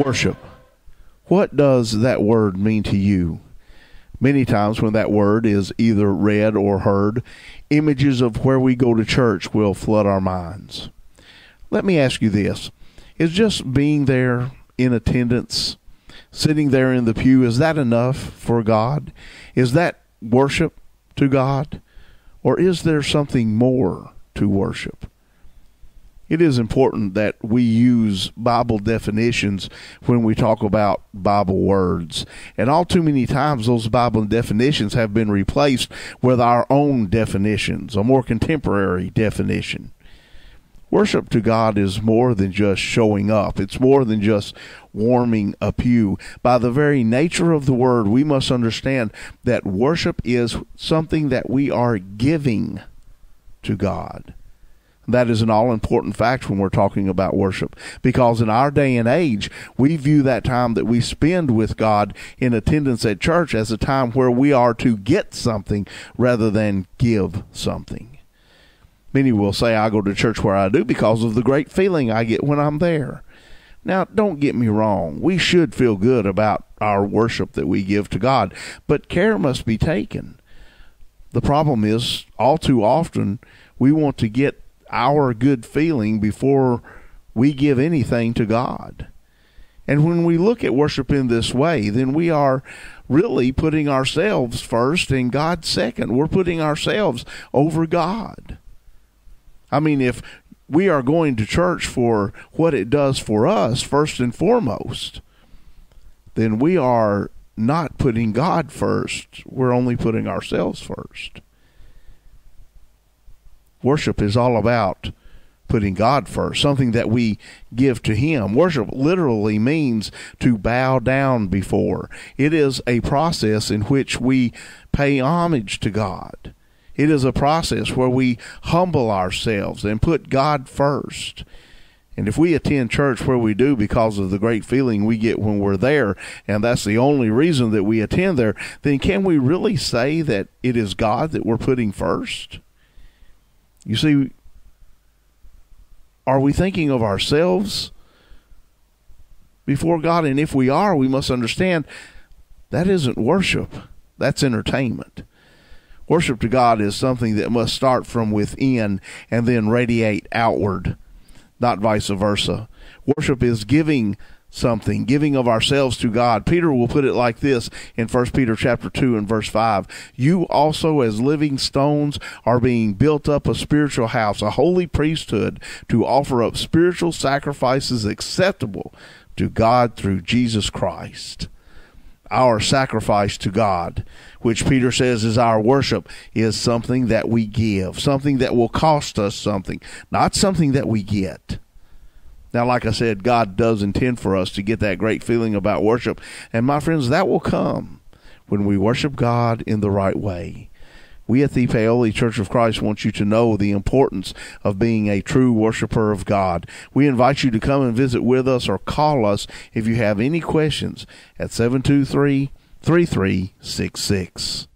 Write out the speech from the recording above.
Worship. What does that word mean to you? Many times when that word is either read or heard, images of where we go to church will flood our minds. Let me ask you this. Is just being there in attendance, sitting there in the pew, is that enough for God? Is that worship to God? Or is there something more to worship? It is important that we use Bible definitions when we talk about Bible words. And all too many times those Bible definitions have been replaced with our own definitions, a more contemporary definition. Worship to God is more than just showing up. It's more than just warming a pew. By the very nature of the word, we must understand that worship is something that we are giving to God. That is an all-important fact when we're talking about worship, because in our day and age, we view that time that we spend with God in attendance at church as a time where we are to get something rather than give something. Many will say, I go to church where I do because of the great feeling I get when I'm there. Now, don't get me wrong. We should feel good about our worship that we give to God, but care must be taken. The problem is, all too often, we want to get our good feeling before we give anything to God. And when we look at worship in this way, then we are really putting ourselves first and God second. We're putting ourselves over God. I mean, if we are going to church for what it does for us first and foremost, then we are not putting God first. We're only putting ourselves first. Worship is all about putting God first, something that we give to Him. Worship literally means to bow down before. It is a process in which we pay homage to God. It is a process where we humble ourselves and put God first. And if we attend church where we do because of the great feeling we get when we're there, and that's the only reason that we attend there, then can we really say that it is God that we're putting first? You see, are we thinking of ourselves before God? And if we are, we must understand that isn't worship. That's entertainment. Worship to God is something that must start from within and then radiate outward, not vice versa. Worship is giving something, giving of ourselves to God. Peter will put it like this in 1 Peter chapter 2 and verse 5. You also as living stones are being built up a spiritual house, a holy priesthood, to offer up spiritual sacrifices acceptable to God through Jesus Christ. Our sacrifice to God, which Peter says is our worship, is something that we give, something that will cost us something, not something that we get. Now, like I said, God does intend for us to get that great feeling about worship. And my friends, that will come when we worship God in the right way. We at the Paoli Church of Christ want you to know the importance of being a true worshiper of God. We invite you to come and visit with us or call us if you have any questions at 723-3366.